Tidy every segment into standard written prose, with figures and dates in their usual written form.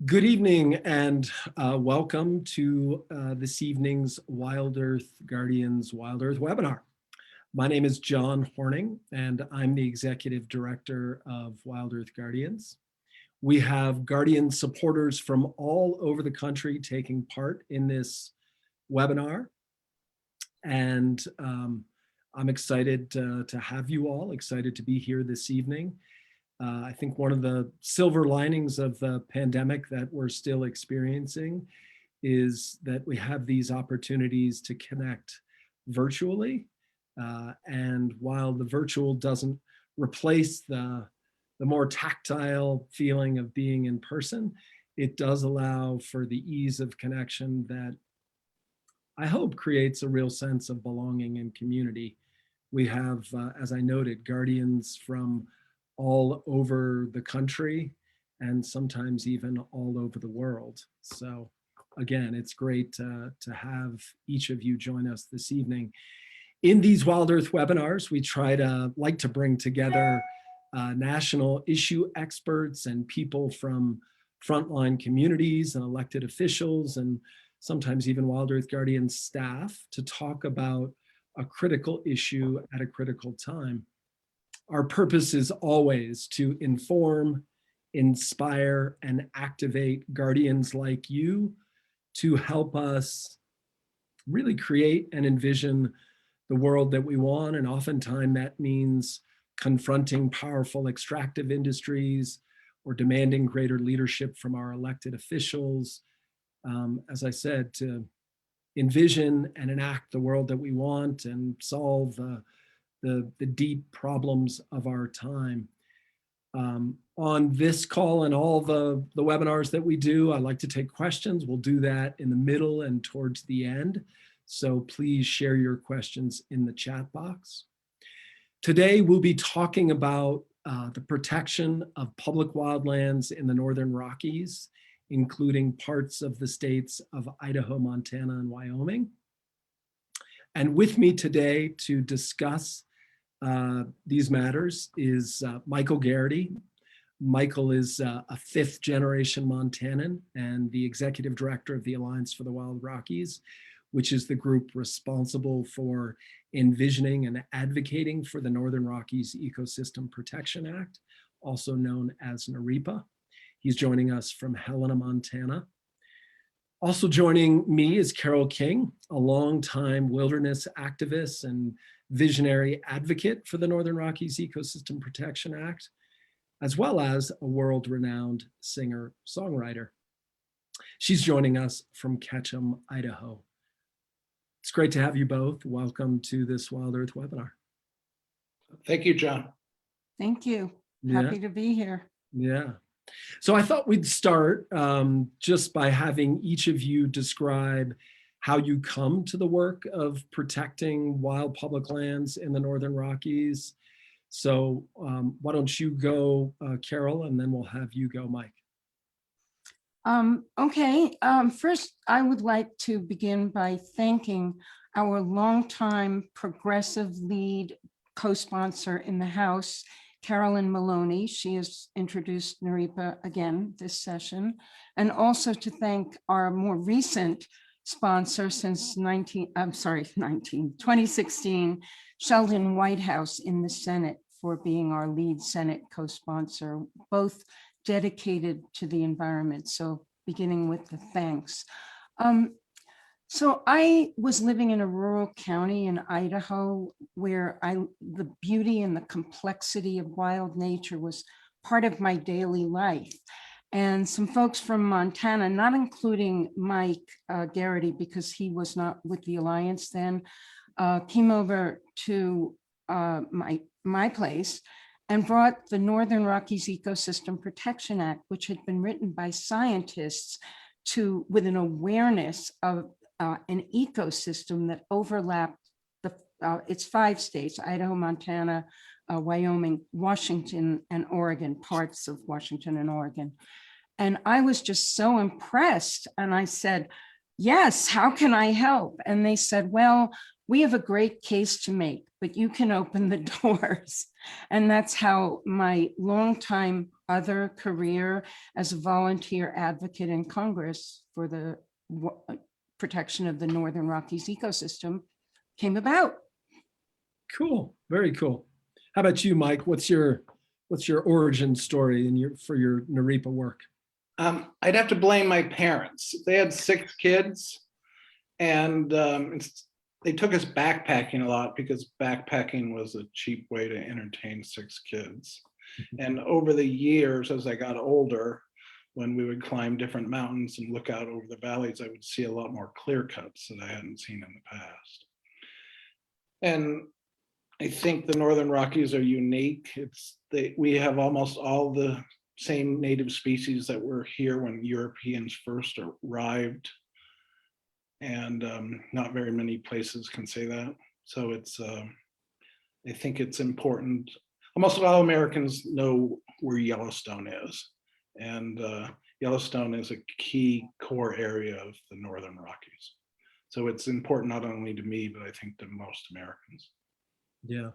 Good evening and welcome to this evening's Wild Earth Guardians Wild Earth webinar. My name is John Horning and I'm the Executive Director of Wild Earth Guardians. We have Guardian supporters from all over the country taking part in this webinar. And I'm excited to have you all, excited to be here this evening. I think one of the silver linings of the pandemic that we're still experiencing is that we have these opportunities to connect virtually. And while the virtual doesn't replace the more tactile feeling of being in person, it does allow for the ease of connection that I hope creates a real sense of belonging and community. We have, as I noted, Guardians from all over the country and sometimes even all over the world. So again, it's great to have each of you join us this evening. In these Wild Earth webinars, we like to bring together national issue experts and people from frontline communities and elected officials and sometimes even Wild Earth Guardians staff to talk about a critical issue at a critical time. Our purpose is always to inform, inspire, and activate Guardians like you to help us really create and envision the world that we want. And oftentimes that means confronting powerful extractive industries or demanding greater leadership from our elected officials. As I said, to envision and enact the world that we want and solve the deep problems of our time. On this call and all the webinars that we do, I like to take questions. We'll do that in the middle and towards the end. So please share your questions in the chat box. Today, we'll be talking about the protection of public wildlands in the Northern Rockies, including parts of the states of Idaho, Montana, and Wyoming. And with me today to discuss these matters is Michael Garrity. Michael is a fifth generation Montanan and the executive director of the Alliance for the Wild Rockies, which is the group responsible for envisioning and advocating for the Northern Rockies Ecosystem Protection Act, also known as NREPA. He's joining us from Helena, Montana. Also joining me is Carole King, a longtime wilderness activist and visionary advocate for the Northern Rockies Ecosystem Protection Act, as well as a world-renowned singer-songwriter. She's joining us from Ketchum, Idaho. It's great to have you both. Welcome to this Wild Earth webinar. Thank you, John. Thank you. Happy to be here. Yeah. So I thought we'd start just by having each of you describe how you come to the work of protecting wild public lands in the Northern Rockies. So why don't you go, Carole, and then we'll have you go, Mike. Okay, first I would like to begin by thanking our longtime progressive lead co-sponsor in the House, Carolyn Maloney. She has introduced Naripa again this session, and also to thank our more recent sponsor since 2016, Sheldon Whitehouse in the Senate, for being our lead Senate co-sponsor, both dedicated to the environment. So beginning with the thanks. So I was living in a rural county in Idaho where the beauty and the complexity of wild nature was part of my daily life. And some folks from Montana, not including Mike Garrity, because he was not with the Alliance then, came over to my place and brought the Northern Rockies Ecosystem Protection Act, which had been written by scientists with an awareness of an ecosystem that overlapped its 5 states, Idaho, Montana, Wyoming, Washington, and Oregon, parts of Washington and Oregon. And I was just so impressed. And I said, yes, how can I help? And they said, well, we have a great case to make, but you can open the doors. And that's how my longtime other career as a volunteer advocate in Congress for the protection of the Northern Rockies ecosystem came about. Cool. Very cool. How about you, Mike? What's your origin story for your Naripa work? I'd have to blame my parents. They had 6 kids, and they took us backpacking a lot because backpacking was a cheap way to entertain 6 kids. And over the years, as I got older, when we would climb different mountains and look out over the valleys, I would see a lot more clear cuts that I hadn't seen in the past. And I think the Northern Rockies are unique. We have almost all the same native species that were here when Europeans first arrived. And not very many places can say that. So I think it's important. Almost all Americans know where Yellowstone is. And Yellowstone is a key core area of the Northern Rockies. So it's important not only to me, but I think to most Americans. Yeah.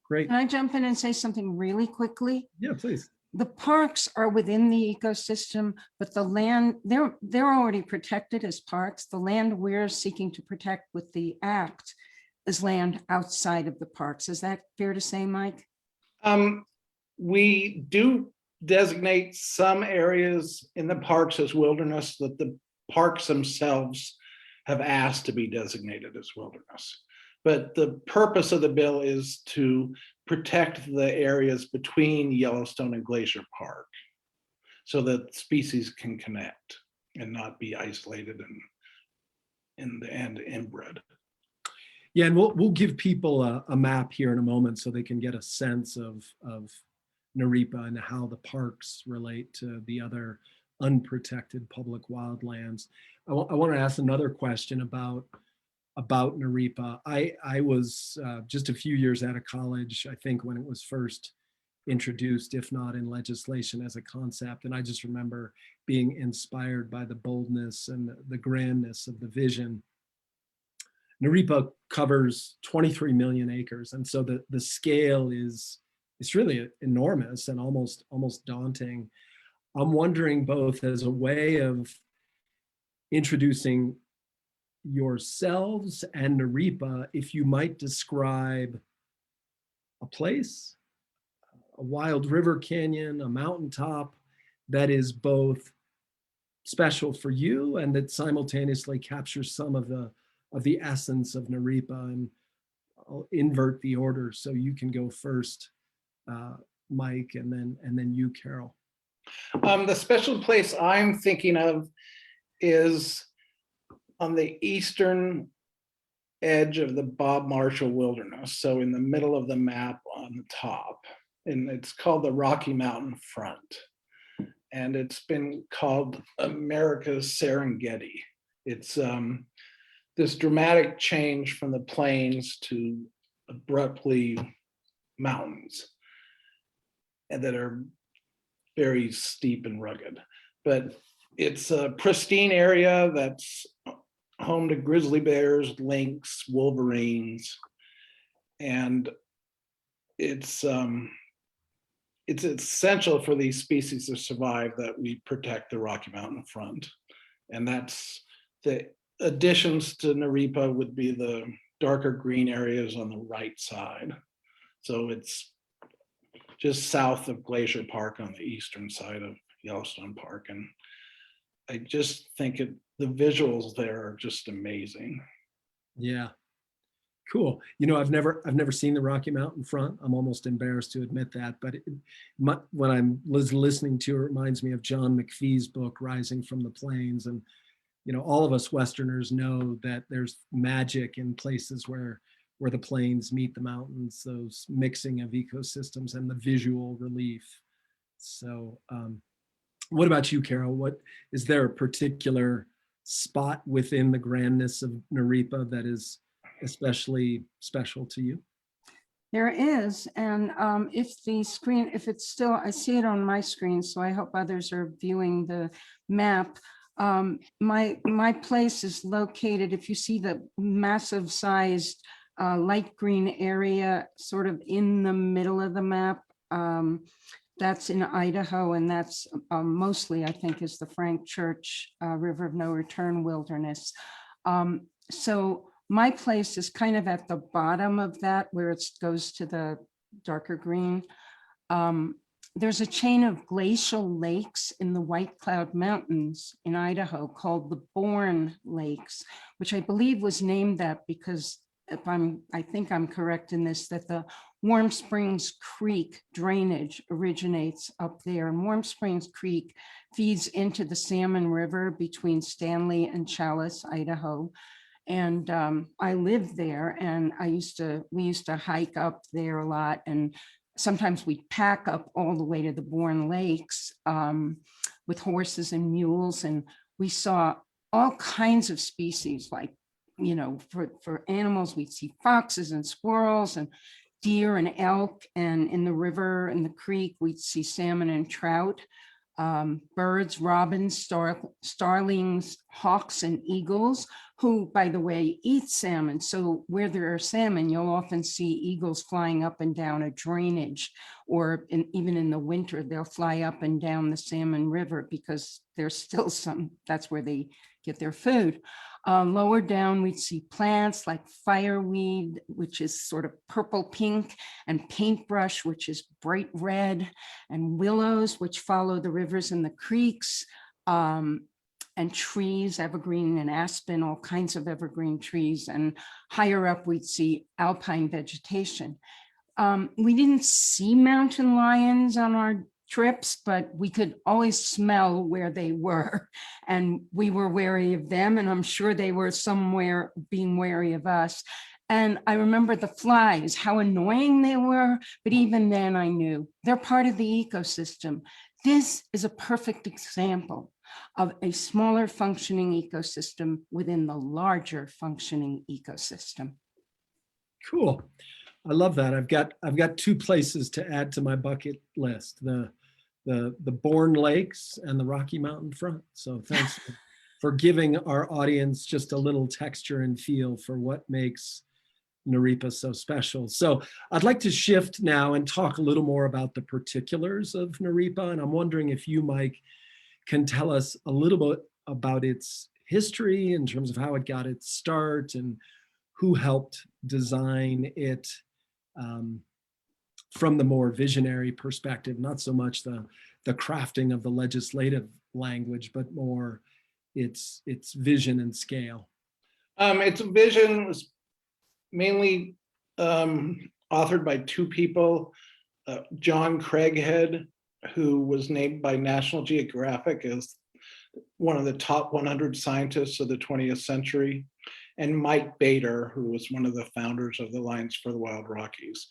Great. Can I jump in and say something really quickly? Yeah, please. The parks are within the ecosystem, but the land, they're already protected as parks. The land we're seeking to protect with the act is land outside of the parks. Is that fair to say, Mike? We do designate some areas in the parks as wilderness that the parks themselves have asked to be designated as wilderness. But the purpose of the bill is to protect the areas between Yellowstone and Glacier Park so that species can connect and not be isolated and in the end inbred. Yeah, and we'll give people a map here in a moment so they can get a sense of Naripa and how the parks relate to the other unprotected public wildlands. I want to ask another question about Naripa. I was just a few years out of college, I think, when it was first introduced, if not in legislation as a concept. And I just remember being inspired by the boldness and the grandness of the vision. Naripa covers 23 million acres. And so the scale is really enormous and almost daunting. I'm wondering, both as a way of introducing yourselves and Naripa, if you might describe a place, a wild river canyon, a mountaintop that is both special for you and that simultaneously captures some of the essence of Naripa. And I'll invert the order so you can go first, Mike, and then you, Carole. The special place I'm thinking of is on the eastern edge of the Bob Marshall Wilderness, so in the middle of the map on the top, and it's called the Rocky Mountain Front, and it's been called America's Serengeti. It's this dramatic change from the plains to abruptly mountains, and that are very steep and rugged. But it's a pristine area that's home to grizzly bears, lynx, wolverines, and it's essential for these species to survive that we protect the Rocky Mountain Front. And that's the additions to Naripa would be the darker green areas on the right side. So it's just south of Glacier Park on the eastern side of Yellowstone Park. And I just think the visuals there are just amazing. Yeah, cool. You know, I've never seen the Rocky Mountain Front. I'm almost embarrassed to admit that, but when I'm listening to it, reminds me of John McPhee's book, Rising from the Plains. And, you know, all of us Westerners know that there's magic in places where the plains meet the mountains, those mixing of ecosystems and the visual relief. So what about you, Carole? Is there a particular spot within the grandness of Naripa that is especially special to you? There is, and if it's still, I see it on my screen, so I hope others are viewing the map. My place is located, if you see the massive sized light green area sort of in the middle of the map, That's in Idaho, and that's mostly, I think, is the Frank Church River of No Return Wilderness. So my place is kind of at the bottom of that, where it goes to the darker green. There's a chain of glacial lakes in the White Cloud Mountains in Idaho called the Bourne Lakes, which I believe was named that because I think I'm correct in this, that the Warm Springs Creek drainage originates up there, and Warm Springs Creek feeds into the Salmon River between Stanley and Challis, Idaho. And I lived there, and we used to hike up there a lot, and sometimes we'd pack up all the way to the Bourne Lakes with horses and mules, and we saw all kinds of species, like, you know, for animals, we'd see foxes and squirrels and deer and elk, and in the river and the creek, we'd see salmon and trout, birds, robins, starlings, hawks, and eagles, who, by the way, eat salmon. So where there are salmon, you'll often see eagles flying up and down a drainage, or even in the winter, they'll fly up and down the Salmon River because there's still that's where they get their food. Lower down, we'd see plants like fireweed, which is sort of purple pink, and paintbrush, which is bright red, and willows, which follow the rivers and the creeks, and trees, evergreen and aspen, all kinds of evergreen trees. And higher up, we'd see alpine vegetation. We didn't see mountain lions on our trips, but we could always smell where they were, and we were wary of them, and I'm sure they were somewhere being wary of us. And I remember the flies, how annoying they were, but even then I knew they're part of the ecosystem. This is a perfect example of a smaller functioning ecosystem within the larger functioning ecosystem. Cool. I love that. I've got two places to add to my bucket list: the Bourne Lakes and the Rocky Mountain Front. So thanks for giving our audience just a little texture and feel for what makes Naripa so special. So I'd like to shift now and talk a little more about the particulars of Naripa. And I'm wondering if you, Mike, can tell us a little bit about its history in terms of how it got its start and who helped design it, from the more visionary perspective, not so much the crafting of the legislative language, but more its vision and scale. Its vision was mainly authored by two people, John Craighead, who was named by National Geographic as one of the top 100 scientists of the 20th century, and Mike Bader, who was one of the founders of the Alliance for the Wild Rockies.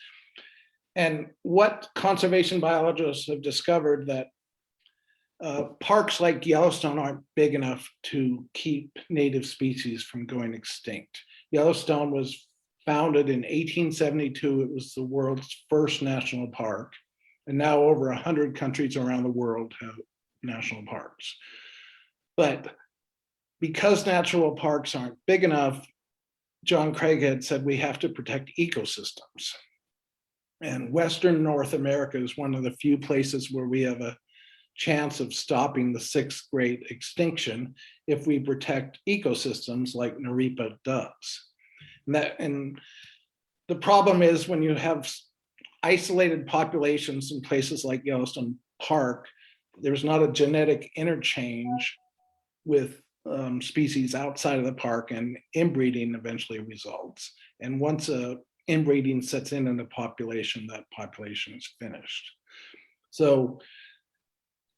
And what conservation biologists have discovered, that parks like Yellowstone aren't big enough to keep native species from going extinct. Yellowstone was founded in 1872. It was the world's first national park. And now over 100 countries around the world have national parks. But because national parks aren't big enough, John Craighead said we have to protect ecosystems. And Western North America is one of the few places where we have a chance of stopping the sixth great extinction if we protect ecosystems like Naripa does. And the problem is, when you have isolated populations in places like Yellowstone Park, there's not a genetic interchange with species outside of the park, and inbreeding eventually results. And once inbreeding sets in the population, that population is finished. So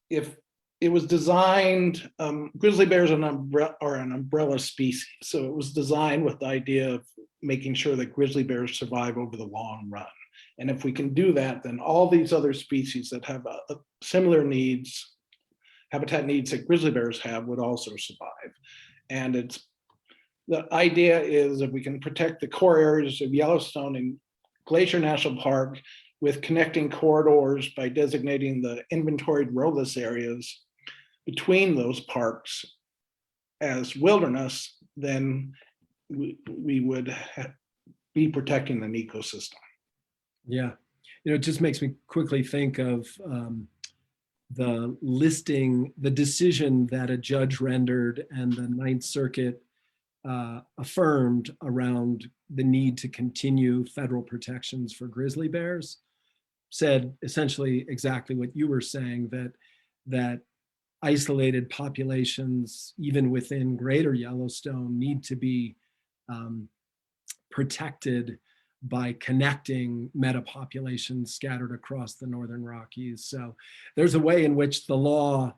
if it was designed, grizzly bears are an umbrella species. So it was designed with the idea of making sure that grizzly bears survive over the long run. And if we can do that, then all these other species that have similar needs, habitat needs that grizzly bears have, would also survive. And the idea is that we can protect the core areas of Yellowstone and Glacier National Park with connecting corridors by designating the inventoried roadless areas between those parks as wilderness, then we would be protecting an ecosystem. Yeah. it just makes me quickly think of the decision that a judge rendered and the Ninth Circuit affirmed around the need to continue federal protections for grizzly bears, said essentially exactly what you were saying, that isolated populations, even within greater Yellowstone, need to be protected by connecting metapopulations scattered across the Northern Rockies. So there's a way in which the law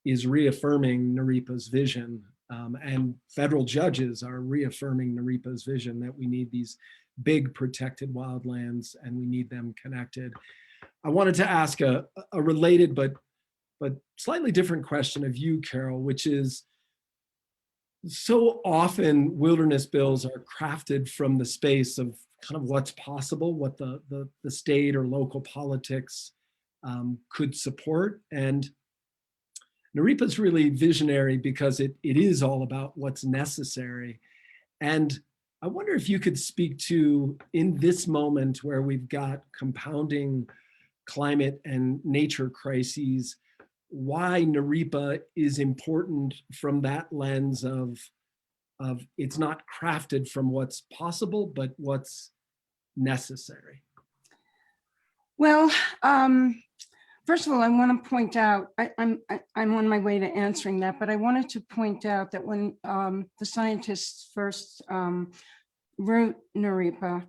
is reaffirming Naripa's vision, and federal judges are reaffirming Naripa's vision that we need these big protected wildlands and we need them connected. I wanted to ask a related but slightly different question of you, Carole, which is, so often wilderness bills are crafted from the space of kind of what's possible, what the state or local politics could support. And NREPA is really visionary because it is all about what's necessary. And I wonder if you could speak to, in this moment where we've got compounding climate and nature crises, why NREPA is important from that lens of it's not crafted from what's possible, but what's necessary. Well, first of all, I want to point out, I'm on my way to answering that, but I wanted to point out that when the scientists first wrote NREPA,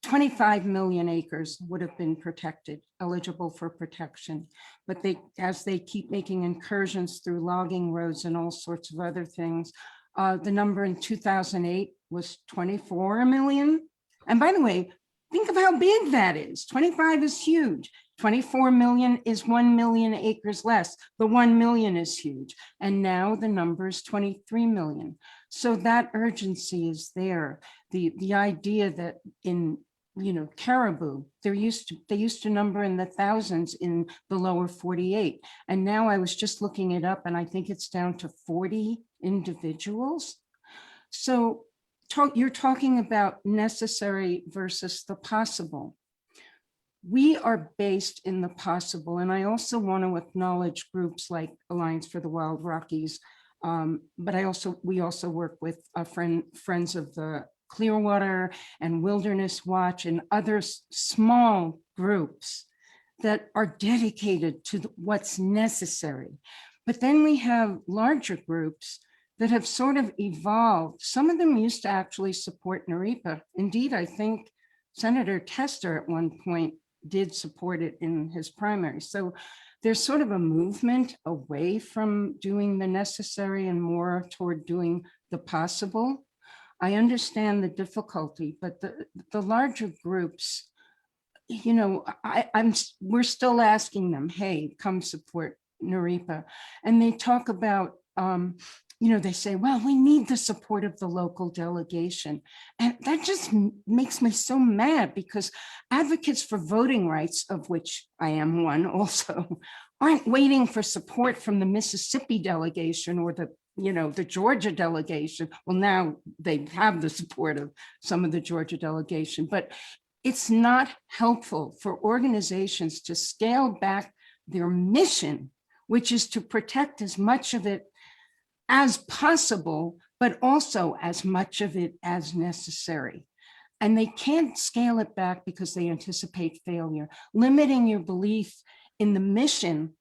25 million acres would have been protected, eligible for protection. But as they keep making incursions through logging roads and all sorts of other things, the number in 2008 was 24 million. And by the way, think of how big that is. 25 is huge. 24 million is 1 million acres less. The 1 million is huge. And now the number is 23 million. So that urgency is there. The idea that in caribou, they used to number in the thousands in the lower 48. And now I was just looking it up and I think it's down to 40 individuals. So you're talking about necessary versus the possible. We are based in the possible. And I also want to acknowledge groups like Alliance for the Wild Rockies. But we also work with Friends of the Clearwater and Wilderness Watch and other small groups that are dedicated to what's necessary. But then we have larger groups that have sort of evolved. Some of them used to actually support NREPA. Indeed, I think Senator Tester at one point did support it in his primary. So there's sort of a movement away from doing the necessary and more toward doing the possible. I understand the difficulty, but the larger groups, we're still asking them, hey, come support NREPA. And they talk about, they say, well, we need the support of the local delegation. And that just makes me so mad because advocates for voting rights, of which I am one also, aren't waiting for support from the Mississippi delegation or the Georgia delegation. Well, now they have the support of some of the Georgia delegation, but it's not helpful for organizations to scale back their mission, which is to protect as much of it as possible, but also as much of it as necessary. And they can't scale it back because they anticipate failure. Limiting your belief in the mission,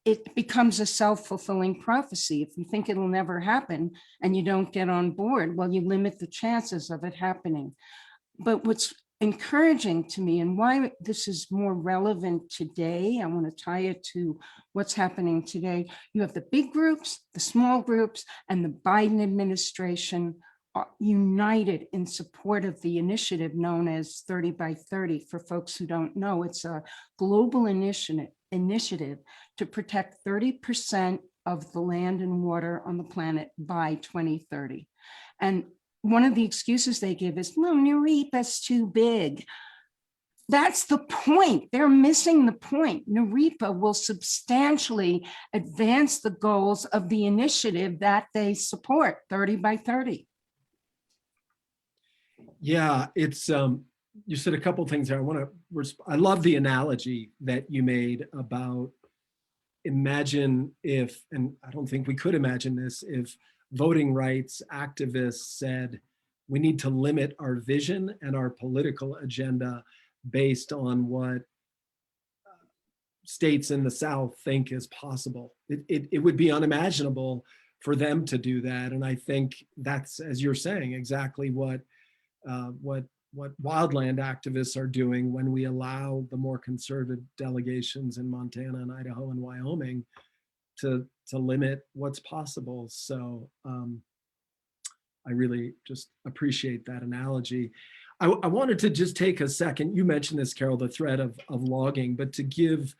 it becomes a self-fulfilling prophecy. If you think it'll never happen and you don't get on board, well, you limit the chances of it happening. But what's encouraging to me and why this is more relevant today, I want to tie it to what's happening today. You have the big groups, the small groups, and the Biden administration are united in support of the initiative known as 30 by 30. For folks who don't know, it's a global initiative to protect 30% of the land and water on the planet by 2030. And one of the excuses they give is, no, NREPA's too big. That's the point. They're missing the point. NREPA will substantially advance the goals of the initiative that they support, 30 by 30. Yeah, it's you said a couple of things there. I love the analogy that you made about imagine if, and I don't think we could imagine this, if voting rights activists said, we need to limit our vision and our political agenda based on what states in the South think is possible. It would be unimaginable for them to do that. And I think that's, as you're saying, exactly what wildland activists are doing when we allow the more conservative delegations in Montana and Idaho and Wyoming to limit what's possible. So I really just appreciate that analogy. I wanted to just take a second. You mentioned this, Carole, the threat of logging, but to give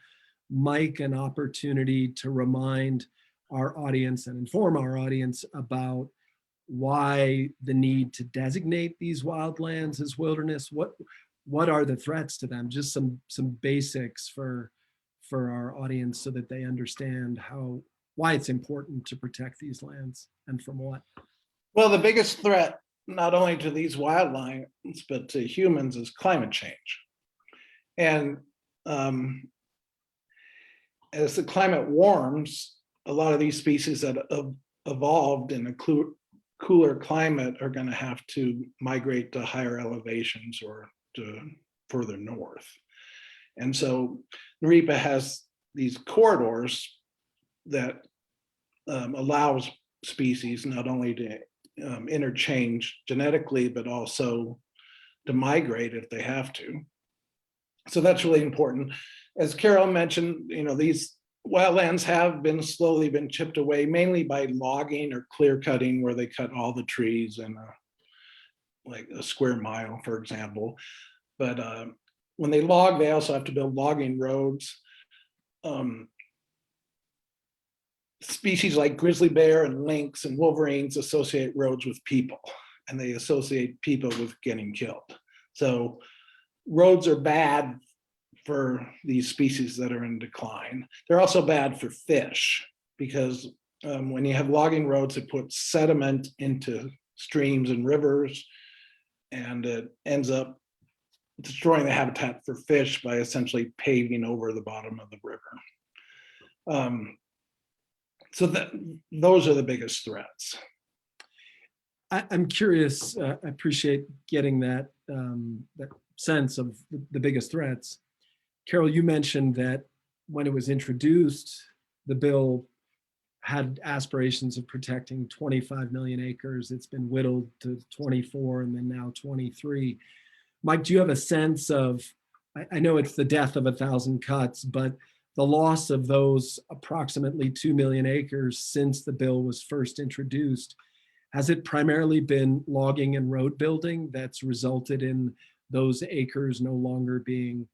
Mike an opportunity to remind our audience and inform our audience about why the need to designate these wildlands as wilderness. What are the threats to them? Just some basics for our audience so that they understand why it's important to protect these lands and from what. Well, the biggest threat, not only to these wildlands, but to humans, is climate change. And as the climate warms, a lot of these species that have evolved in a cooler climate are going to have to migrate to higher elevations or to further north. And so NREPA has these corridors that allows species not only to interchange genetically, but also to migrate if they have to. So that's really important. As Carole mentioned, these wildlands have slowly been chipped away, mainly by logging or clear cutting, where they cut all the trees in like a square mile, for example. But when they log, they also have to build logging roads. Species like grizzly bear and lynx and wolverines associate roads with people, and they associate people with getting killed. So roads are bad for these species that are in decline. They're also bad for fish because when you have logging roads, it puts sediment into streams and rivers, and it ends up destroying the habitat for fish by essentially paving over the bottom of the river. So those are the biggest threats. I'm curious, I appreciate getting that sense of the biggest threats. Carole, you mentioned that when it was introduced, the bill had aspirations of protecting 25 million acres. It's been whittled to 24 and then now 23. Mike, do you have a sense of, I know it's the death of 1,000 cuts, but the loss of those approximately 2 million acres since the bill was first introduced, has it primarily been logging and road building that's resulted in those acres no longer being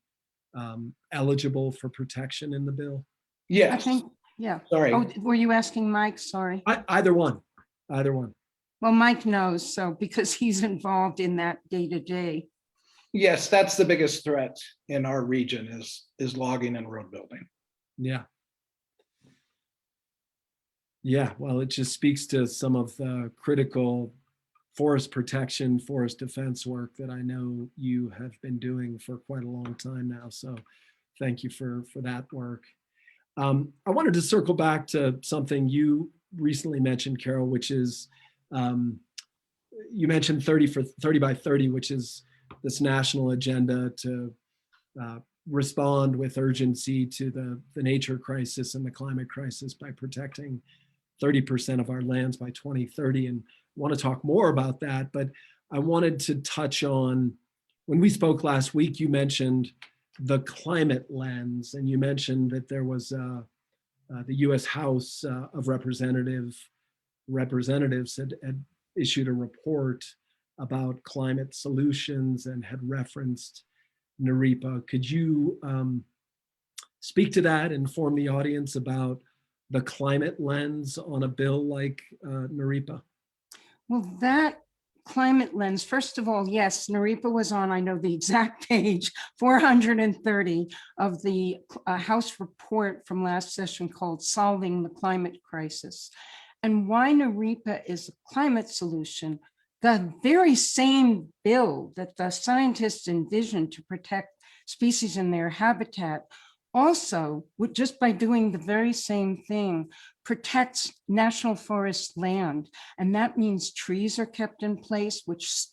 eligible for protection in the bill? Yes. I think, yeah. Sorry. Oh, were you asking Mike? Sorry. Either one. Well, Mike knows, so because he's involved in that day to day. Yes, that's the biggest threat in our region is logging and road building. Yeah. Yeah, well, it just speaks to some of the critical forest protection, forest defense work that I know you have been doing for quite a long time now. So thank you for that work. I wanted to circle back to something you recently mentioned, Carole, which is, you mentioned 30 by 30, which is this national agenda to respond with urgency to the nature crisis and the climate crisis by protecting 30% of our lands by 2030. And want to talk more about that, but I wanted to touch on, when we spoke last week, you mentioned the climate lens, and you mentioned that there was the US House of Representatives had issued a report about climate solutions and had referenced Naripa. Could you speak to that, inform the audience about the climate lens on a bill like Naripa? Well, that climate lens, first of all, yes, Naripa was on, I know the exact page, 430 of the House report from last session called Solving the Climate Crisis. And why Naripa is a climate solution, the very same bill that the scientists envisioned to protect species in their habitat also, just by doing the very same thing, protects national forest land. And that means trees are kept in place, which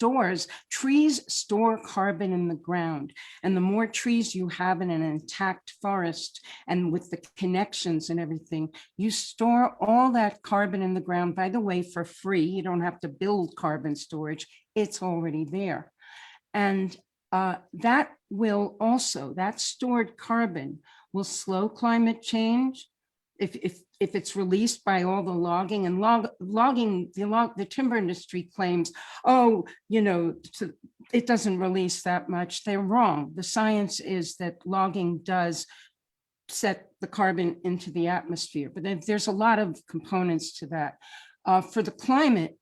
trees store carbon in the ground. And the more trees you have in an intact forest, and with the connections and everything, you store all that carbon in the ground, by the way, for free. You don't have to build carbon storage. It's already there. And that stored carbon will slow climate change if it's released by all the logging. And the timber industry claims, oh, it doesn't release that much. They're wrong. The science is that logging does set the carbon into the atmosphere, but there's a lot of components to that. For the climate,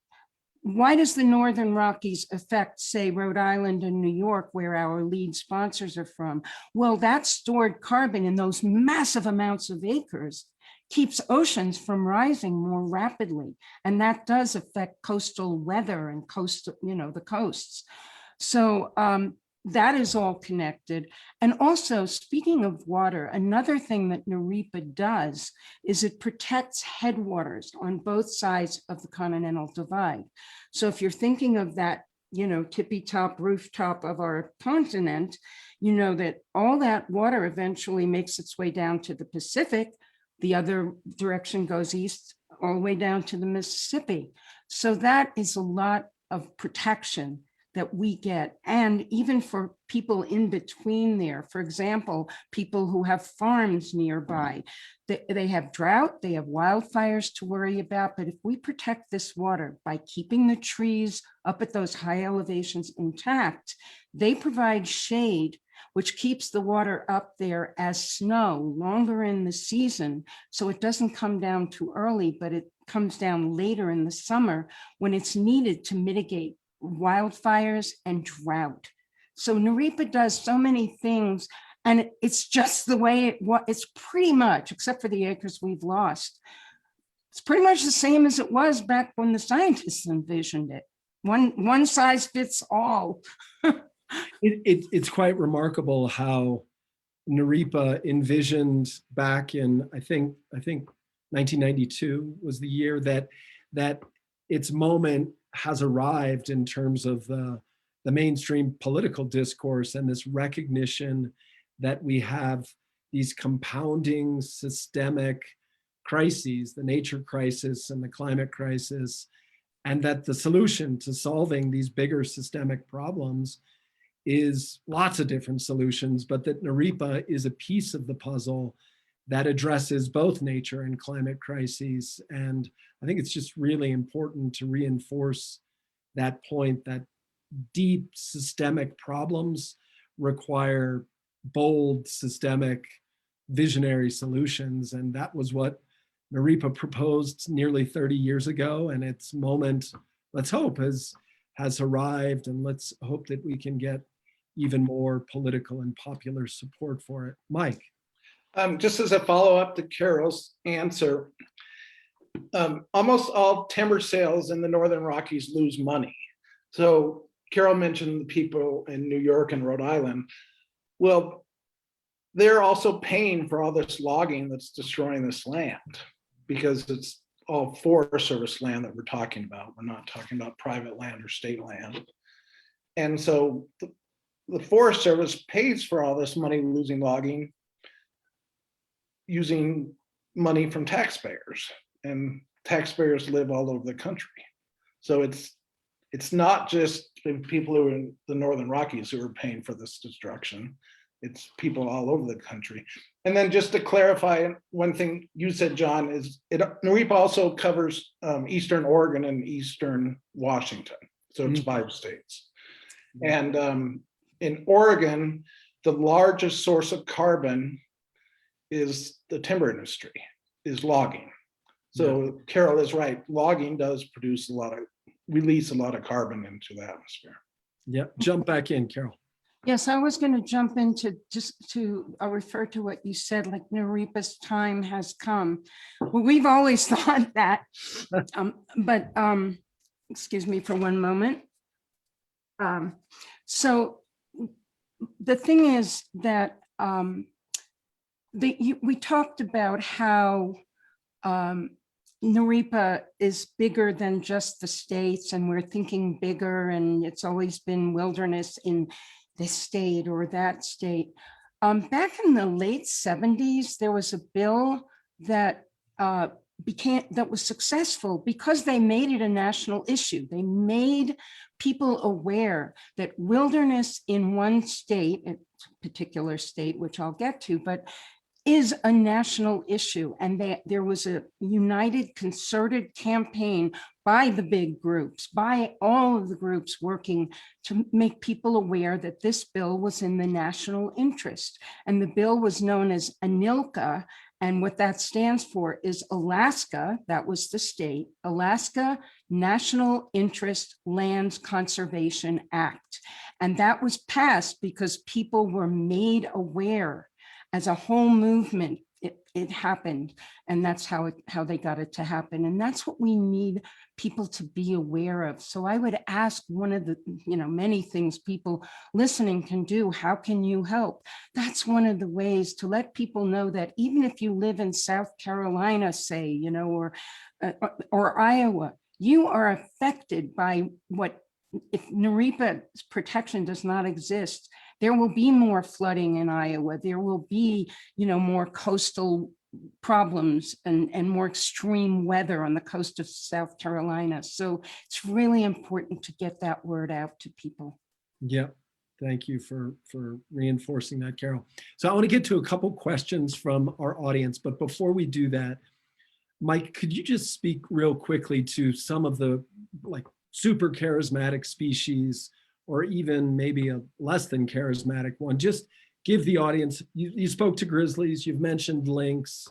why does the Northern Rockies affect, say, Rhode Island and New York, where our lead sponsors are from? Well, that stored carbon in those massive amounts of acres keeps oceans from rising more rapidly. And that does affect coastal weather and the coasts. So that is all connected. And also, speaking of water, another thing that NREPA does is it protects headwaters on both sides of the continental divide. So if you're thinking of that, tippy top rooftop of our continent, that all that water eventually makes its way down to the Pacific. The other direction goes east, all the way down to the Mississippi. So that is a lot of protection that we get. And even for people in between there, for example, people who have farms nearby, they have drought, they have wildfires to worry about. But if we protect this water by keeping the trees up at those high elevations intact, they provide shade, which keeps the water up there as snow longer in the season. So it doesn't come down too early, but it comes down later in the summer when it's needed to mitigate wildfires and drought. So NARIPA does so many things, and it's just the way it's pretty much, except for the acres we've lost, it's pretty much the same as it was back when the scientists envisioned it. One size fits all. It's quite remarkable how NARIPA envisioned back in, I think 1992 was the year that its moment has arrived in terms of the mainstream political discourse, and this recognition that we have these compounding systemic crises, the nature crisis and the climate crisis, and that the solution to solving these bigger systemic problems is lots of different solutions, but that NARIPA is a piece of the puzzle that addresses both nature and climate crises. And I think it's just really important to reinforce that point that deep systemic problems require bold, systemic, visionary solutions. And that was what NARIPA proposed nearly 30 years ago. And its moment, let's hope, has arrived. And let's hope that we can get even more political and popular support for it. Mike. Just as a follow-up to Carole's answer, almost all timber sales in the Northern Rockies lose money. So Carole mentioned the people in New York and Rhode Island. Well, they're also paying for all this logging that's destroying this land, because it's all Forest Service land that we're talking about. We're not talking about private land or state land. And so the Forest Service pays for all this money losing logging using money from taxpayers, and taxpayers live all over the country. So it's not just people who are in the Northern Rockies who are paying for this destruction. It's people all over the country. And then just to clarify, one thing you said, John, is NARIPA also covers Eastern Oregon and Eastern Washington. So it's 5 states. And in Oregon, the largest source of carbon is the timber industry, is logging. So Carole is right, logging does release a lot of carbon into the atmosphere. Yep, jump back in, Carole. Yes, I was going to jump into just to refer to what you said, like NARIPA's time has come. Well, we've always thought that, but excuse me for one moment. So the thing is that we talked about how NREPA is bigger than just the states, and we're thinking bigger, and it's always been wilderness in this state or that state. Back in the late 70s, there was a bill that was successful because they made it a national issue. They made people aware that wilderness in one state, a particular state, which I'll get to, but is a national issue. And there was a united, concerted campaign by the big groups, by all of the groups working to make people aware that this bill was in the national interest. And the bill was known as ANILCA. And what that stands for is Alaska, that was the state, Alaska National Interest Lands Conservation Act. And that was passed because people were made aware. As a whole movement, it happened, and that's how they got it to happen. And that's what we need people to be aware of. So I would ask, one of the many things people listening can do, how can you help? That's one of the ways to let people know that even if you live in South Carolina, say, or Iowa, you are affected by what, if NREPA protection does not exist, there will be more flooding in Iowa. There will be, more coastal problems and more extreme weather on the coast of South Carolina. So it's really important to get that word out to people. Yeah, thank you for reinforcing that, Carole. So I want to get to a couple questions from our audience, but before we do that, Mike, could you just speak real quickly to some of the super charismatic species, or even maybe a less than charismatic one? Just give the audience, you spoke to grizzlies, you've mentioned lynx,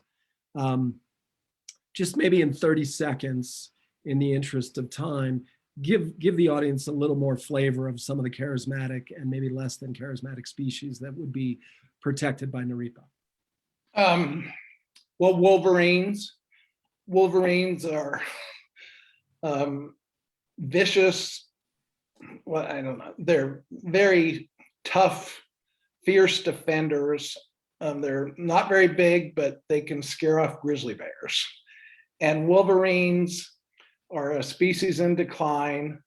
just maybe in 30 seconds, in the interest of time, give the audience a little more flavor of some of the charismatic and maybe less than charismatic species that would be protected by NARIPA. Well, Wolverines are vicious. Well, I don't know. They're very tough, fierce defenders. They're not very big, but they can scare off grizzly bears. And Wolverines are a species in decline,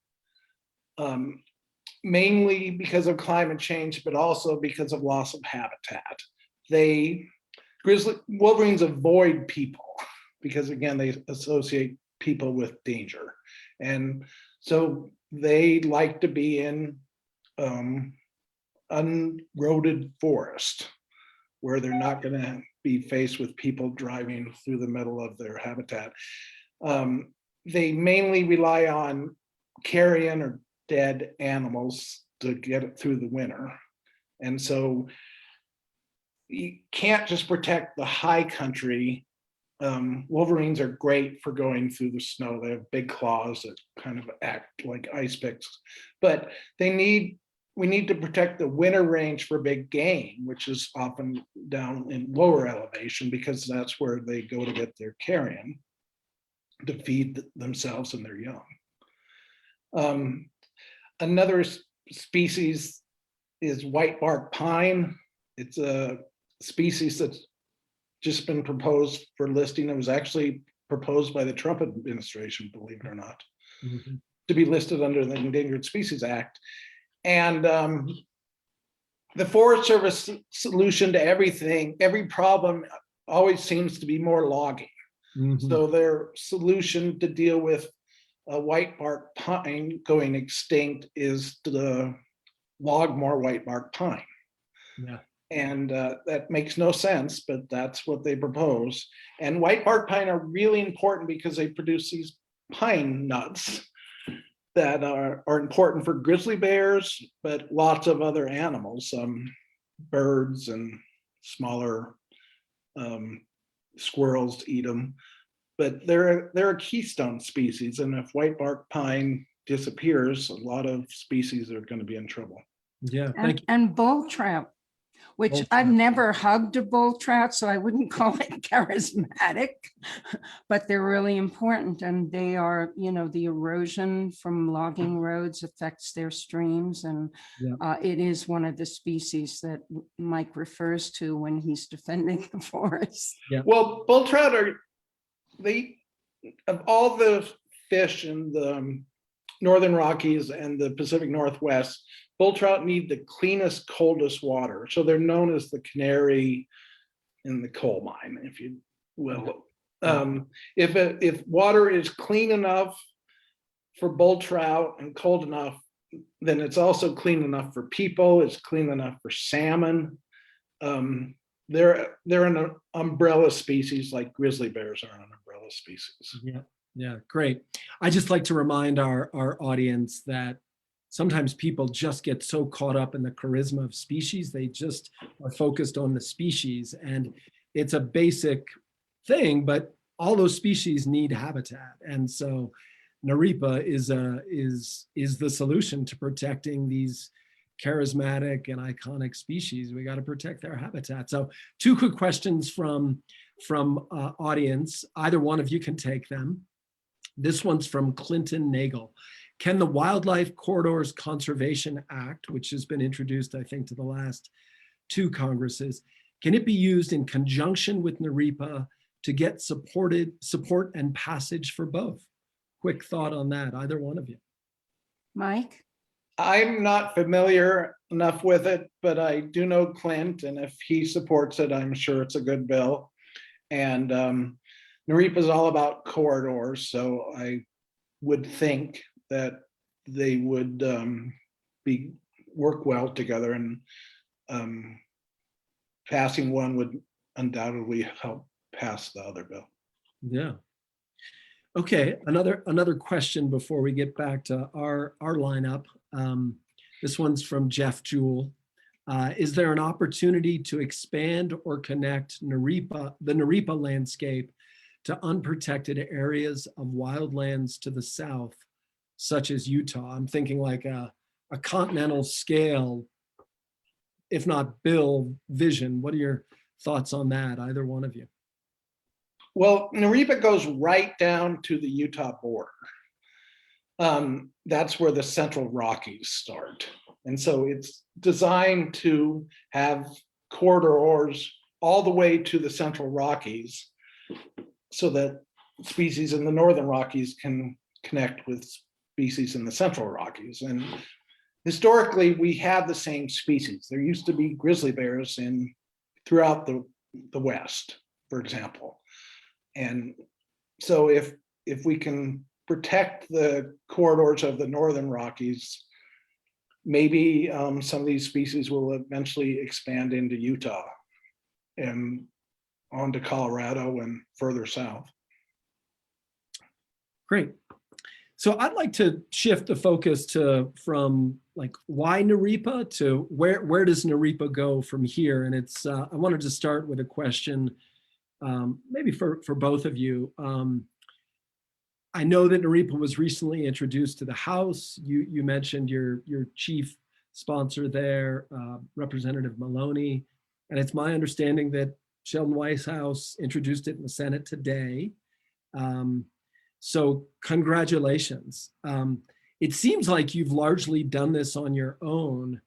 mainly because of climate change, but also because of loss of habitat. Wolverines avoid people because, again, they associate people with danger. And so they like to be in unroaded forest where they're not going to be faced with people driving through the middle of their habitat. They mainly rely on carrion or dead animals to get it through the winter. And so you can't just protect the high country. Wolverines are great for going through the snow. They have big claws that kind of act like ice picks, but we need to protect the winter range for big game, which is often down in lower elevation because that's where they go to get their carrion to feed themselves and their young. Another species is white bark pine. It's a species that's just been proposed for listing. It was actually proposed by the Trump administration, believe it or not, to be listed under the Endangered Species Act. And the Forest Service solution to every problem always seems to be more logging. So their solution to deal with white bark pine going extinct is to log more white bark pine. Yeah. And that makes no sense, but that's what they propose. And white bark pine are really important because they produce these pine nuts that are important for grizzly bears, but lots of other animals, birds and smaller squirrels eat them. But they're a keystone species, and if white bark pine disappears, a lot of species are going to be in trouble. Yeah, thank you. And bull trout. which Bull I've trout. never hugged a bull trout, so I wouldn't call it charismatic, but they're really important. And they are, the erosion from logging roads affects their streams. And Yeah. it is one of the species that Mike refers to when he's defending the forest. Well, bull trout of all the fish in the Northern Rockies and the Pacific Northwest, bull trout need the cleanest, coldest water. So they're known as the canary in the coal mine, if you will. If water is clean enough for bull trout and cold enough, then it's also clean enough for people. It's clean enough for salmon. They're an umbrella species, like grizzly bears are an umbrella species. Yeah, great. I just like to remind our audience that sometimes people just get so caught up in the charisma of species, they just are focused on the species. And it's a basic thing, but all those species need habitat. And so Naripa is the solution to protecting these charismatic and iconic species. We got to protect their habitat. So 2 quick questions from audience. Either one of you can take them. This one's from Clinton Nagel. Can the Wildlife Corridors Conservation Act, which has been introduced, I think, to the last 2 Congresses, can it be used in conjunction with NREPA to get support and passage for both? Quick thought on that, either one of you. Mike? I'm not familiar enough with it, but I do know Clint, and if he supports it, I'm sure it's a good bill. And NAREPA is all about corridors, so I would think that they would work well together, and passing one would undoubtedly help pass the other bill. Yeah. Okay, another question before we get back to our lineup. This one's from Jeff Jewell. Is there an opportunity to expand or connect the Naripa landscape to unprotected areas of wildlands to the south, such as Utah? I'm thinking like a continental scale, if not bill vision. What are your thoughts on that, either one of you? Well, Naripa goes right down to the Utah border. That's where the Central Rockies start. And so it's designed to have corridors all the way to the Central Rockies so that species in the Northern Rockies can connect with species in the Central Rockies. And historically, we have the same species. There used to be grizzly bears throughout the West, for example. And so if we can protect the corridors of the Northern Rockies, maybe some of these species will eventually expand into Utah and onto Colorado and further south. Great. So I'd like to shift the focus from like why Naripa to where does Naripa go from here? And it's I wanted to start with a question maybe for both of you. I know that Naripa was recently introduced to the House. You mentioned your chief sponsor there, Representative Maloney, and it's my understanding that Sheldon Whitehouse introduced it in the Senate today. So congratulations. It seems like you've largely done this on your own,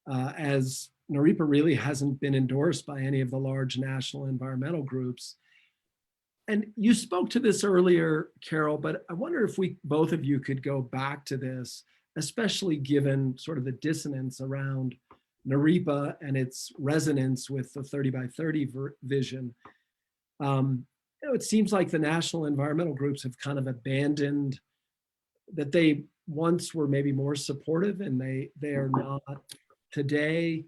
as Naripa really hasn't been endorsed by any of the large national environmental groups. And you spoke to this earlier, Carole, but I wonder if both of you could go back to this, especially given sort of the dissonance around Naripa and its resonance with the 30 by 30 vision. It seems like the national environmental groups have kind of abandoned that they once were maybe more supportive, and they are not today.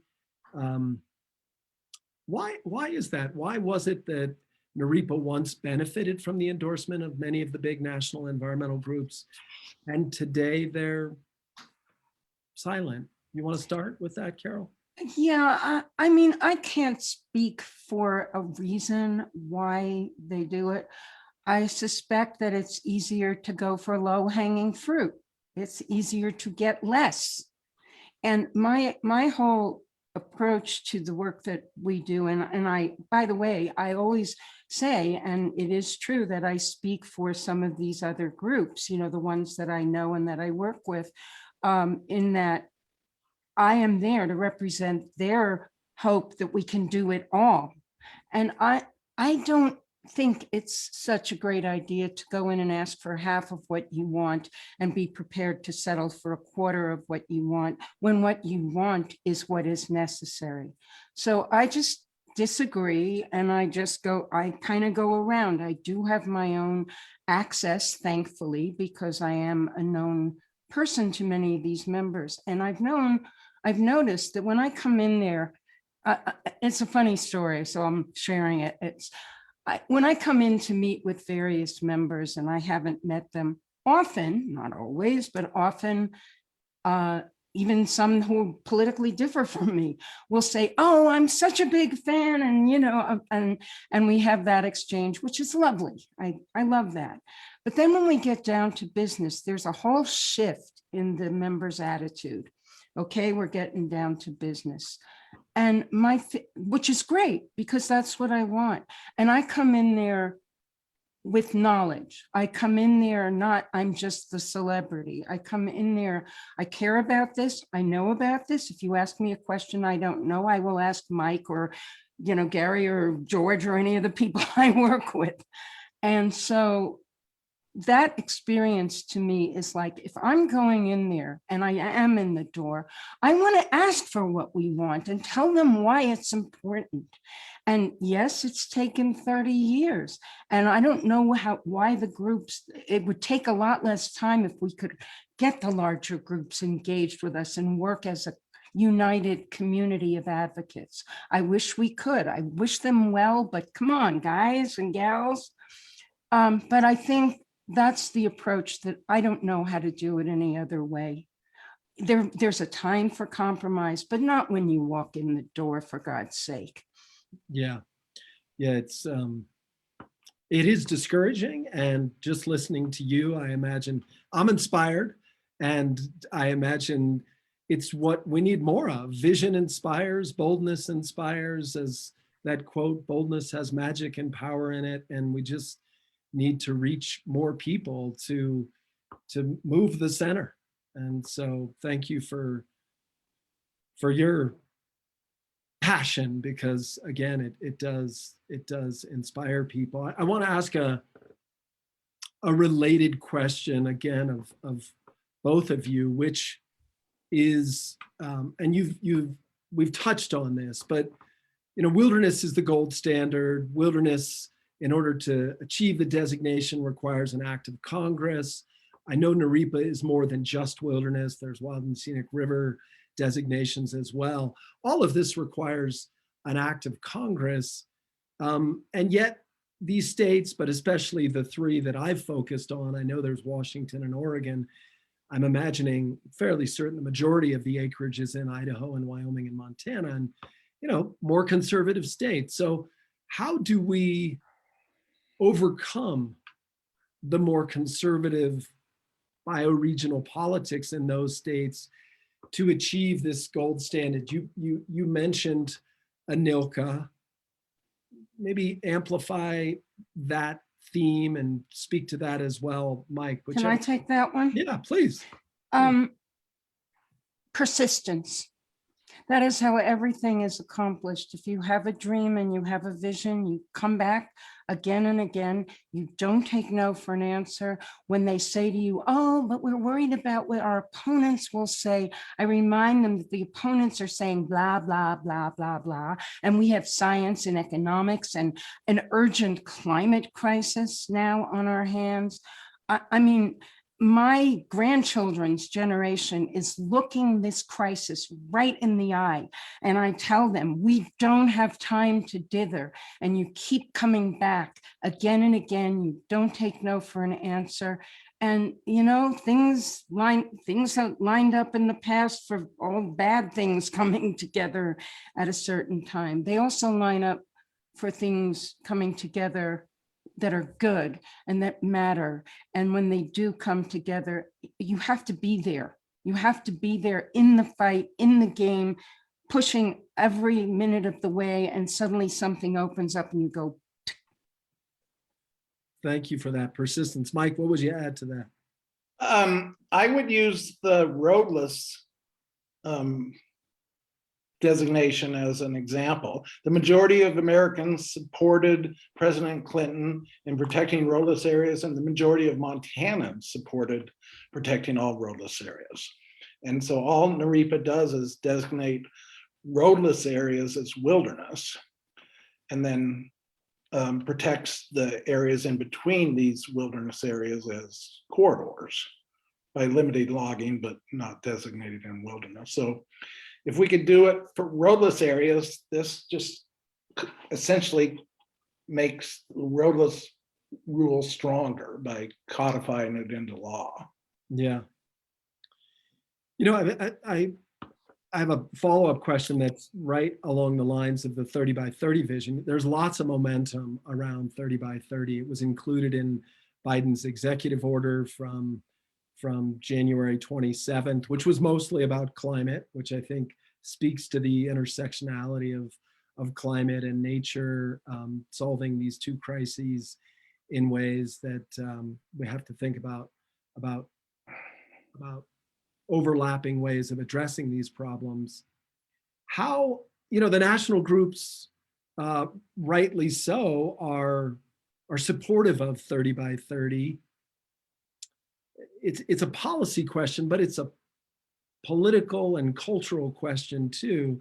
Why is that? Why was it that Naripa once benefited from the endorsement of many of the big national environmental groups, and today they're silent? You want to start with that, Carole? Yeah, I mean, I can't speak for a reason why they do it. I suspect that it's easier to go for low-hanging fruit. It's easier to get less. And my whole approach to the work that we do. And I, by the way, I always say, and it is true that I speak for some of these other groups, you know, the ones that I know and that I work with, in that I am there to represent their hope that we can do it all. And I don't think it's such a great idea to go in and ask for half of what you want and be prepared to settle for a quarter of what you want, when what you want is what is necessary. So I just disagree, and I kind of go around. I do have my own access, thankfully, because I am a known person to many of these members. And I've noticed that when I come in there, it's a funny story, so I'm sharing it. When I come in to meet with various members, and I haven't met them often, not always, but often, even some who politically differ from me will say, "Oh, I'm such a big fan," and you know, and we have that exchange, which is lovely. I love that. But then when we get down to business, there's a whole shift in the members' attitude. Okay, we're getting down to business. And which is great, because that's what I want. And I come in there with knowledge. I come in there I'm just the celebrity. I come in there, I care about this, I know about this. If you ask me a question I don't know, I will ask Mike or, you know, Gary or George or any of the people I work with. And so that experience to me is like, if I'm going in there and I am in the door, I want to ask for what we want and tell them why it's important. And yes, it's taken 30 years. And I don't know why the groups, it would take a lot less time if we could get the larger groups engaged with us and work as a united community of advocates. I wish we could. I wish them well, but come on, guys and gals. But I think that's the approach that I don't know how to do it any other way. There's a time for compromise, but not when you walk in the door, for God's sake. Yeah, it is discouraging, and just listening to you, I imagine I'm inspired, and I imagine it's what we need more of. Vision inspires, boldness inspires, as that quote, boldness has magic and power in it, and we just need to reach more people to move the center. And so thank you for your passion, because again, it does inspire people. I want to ask a related question again of both of you, which is, and we've touched on this, but you know, wilderness is the gold standard. Wilderness, in order to achieve the designation, requires an act of Congress. I know Naripa is more than just wilderness. There's wild and scenic river designations as well. All of this requires an act of Congress. And yet these states, but especially the three that I've focused on, I know there's Washington and Oregon, I'm imagining fairly certain the majority of the acreage is in Idaho and Wyoming and Montana, and you know, more conservative states. So how do we overcome the more conservative bioregional politics in those states to achieve this gold standard? You mentioned ANILCA. Maybe amplify that theme and speak to that as well, Mike. Can I take that one? Yeah, please. Persistence. That is how everything is accomplished. If you have a dream and you have a vision, you come back again and again. You don't take no for an answer. When they say to you, "Oh, but we're worried about what our opponents will say," I remind them that the opponents are saying blah, blah, blah, blah, blah. And we have science and economics and an urgent climate crisis now on our hands. I mean, my grandchildren's generation is looking this crisis right in the eye. And I tell them, we don't have time to dither. And you keep coming back again and again. You don't take no for an answer. And, you know, things have lined up in the past for all bad things coming together at a certain time. They also line up for things coming together that are good and that matter. And when they do come together, you have to be there. You have to be there in the fight, in the game, pushing every minute of the way, and suddenly something opens up and you go, Thank you for that persistence. Mike, what would you add to that? I would use the roadless designation as an example. The majority of Americans supported President Clinton in protecting roadless areas, and the majority of Montanans supported protecting all roadless areas. And so all NREPA does is designate roadless areas as wilderness, and then protects the areas in between these wilderness areas as corridors by limiting logging, but not designated in wilderness. So if we could do it for roadless areas, this just essentially makes roadless rule stronger by codifying it into law. Yeah. You know, I have a follow-up question that's right along the lines of the 30 by 30 vision. There's lots of momentum around 30 by 30. It was included in Biden's executive order from January 27th, which was mostly about climate, which I think speaks to the intersectionality of climate and nature, solving these two crises in ways that we have to think about overlapping ways of addressing these problems. How, you know, the national groups, rightly so, are supportive of 30 by 30. It's a policy question, but it's a political and cultural question too.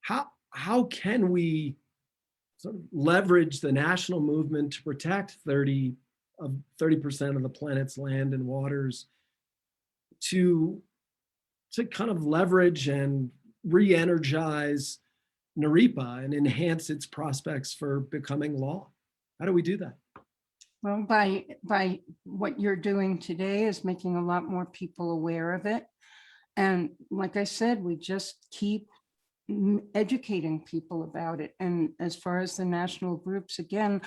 How can we sort of leverage the national movement to protect 30% of the planet's land and waters to kind of leverage and re-energize NARIPA and enhance its prospects for becoming law? How do we do that? well, by what you're doing today is making a lot more people aware of it. And like I said, we just keep educating people about it. And as far as the national groups, again,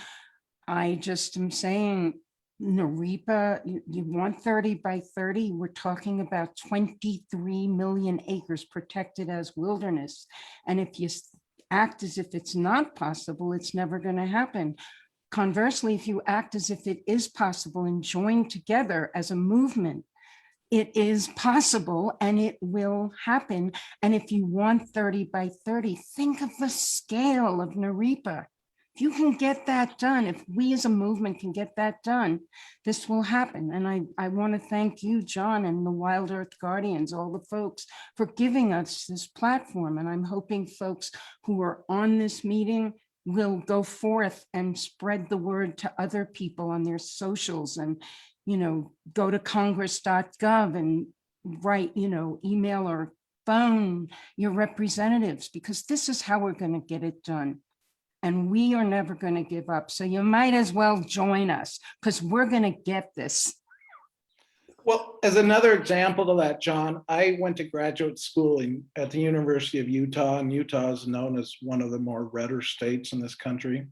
I just am saying, NARIPA, you want 30 by 30, we're talking about 23 million acres protected as wilderness. And if you act as if it's not possible, it's never going to happen. Conversely, if you act as if it is possible and join together as a movement, it is possible and it will happen. And if you want 30 by 30, think of the scale of NARIPA. If you can get that done, if we as a movement can get that done, this will happen. And I want to thank you, John, and the WildEarth Guardians, all the folks, for giving us this platform. And I'm hoping folks who are on this meeting will go forth and spread the word to other people on their socials, and, you know, go to congress.gov and write, you know, email or phone your representatives, because this is how we're going to get it done. And we are never going to give up. So you might as well join us, because we're going to get this. Well, as another example of that, John, I went to graduate school at the University of Utah, and Utah is known as one of the more redder states in this country.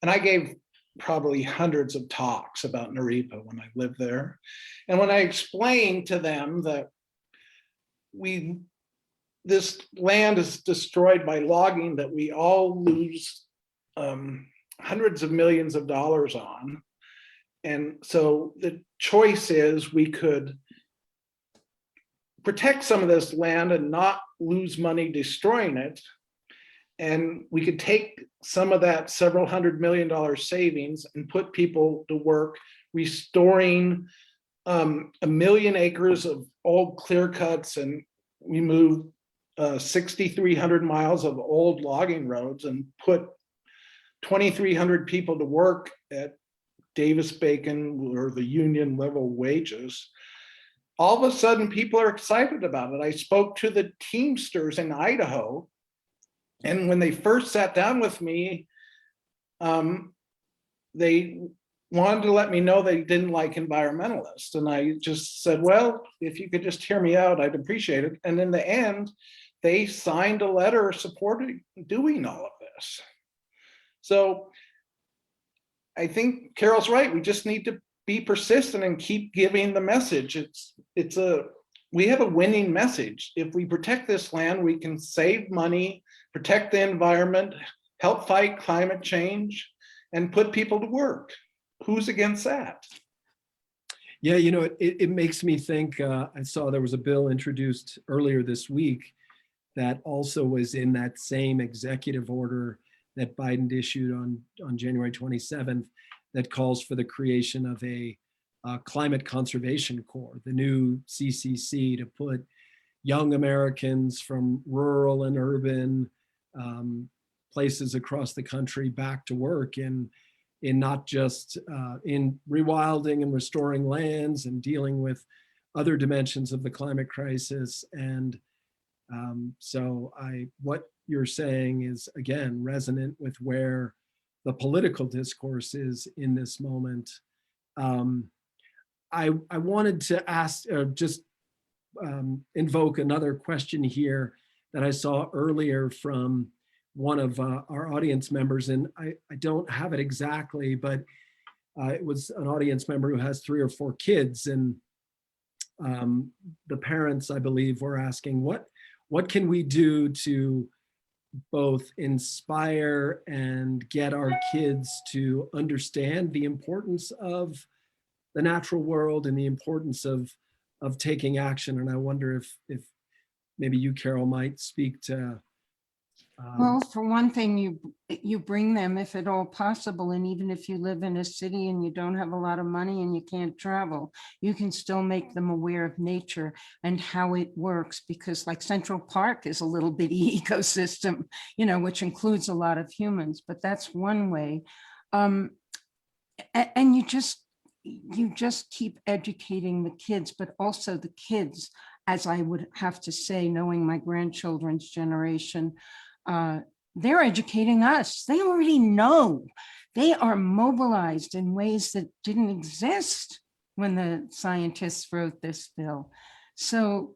And I gave probably hundreds of talks about NARIPA when I lived there. And when I explained to them that this land is destroyed by logging that we all lose hundreds of millions of dollars on. And so the choice is we could protect some of this land and not lose money destroying it. And we could take some of that several $100 million savings and put people to work restoring 1 million acres of old clear cuts, and we moved 6,300 miles of old logging roads and put 2,300 people to work at Davis-Bacon or the union level wages. All of a sudden, people are excited about it. I spoke to the Teamsters in Idaho, and when they first sat down with me, they wanted to let me know they didn't like environmentalists. And I just said, well, if you could just hear me out, I'd appreciate it. And in the end, they signed a letter supporting doing all of this. So I think Carole's right. We just need to be persistent and keep giving the message. It's a we have a winning message. If we protect this land, we can save money, protect the environment, help fight climate change, and put people to work. Who's against that? Yeah, it makes me think, I saw there was a bill introduced earlier this week that also was in that same executive order that Biden issued on January 27th that calls for the creation of a climate conservation corps, the new CCC, to put young Americans from rural and urban places across the country back to work in not just in rewilding and restoring lands and dealing with other dimensions of the climate crisis. And so what you're saying is, again, resonant with where the political discourse is in this moment. I wanted to ask, invoke another question here that I saw earlier from one of our audience members, and I don't have it exactly, but it was an audience member who has 3 or 4 kids, and the parents, I believe, were asking, what can we do to both inspire and get our kids to understand the importance of the natural world and the importance of taking action? And I wonder if maybe you, Carole, might speak to. Well, for one thing, you bring them if at all possible. And even if you live in a city and you don't have a lot of money and you can't travel, you can still make them aware of nature and how it works, because like Central Park is a little bitty ecosystem, which includes a lot of humans, but that's one way. And you just keep educating the kids, but also the kids, as I would have to say, knowing my grandchildren's generation, they're educating us. They already know. They are mobilized in ways that didn't exist when the scientists wrote this bill. So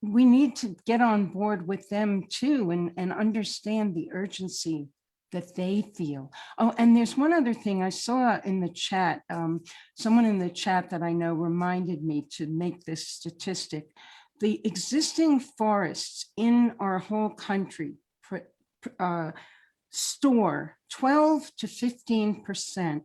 we need to get on board with them too, and understand the urgency that they feel. Oh, and there's one other thing I saw in the chat. Someone in the chat that I know reminded me to make this statistic. The existing forests in our whole country store 12 to 15%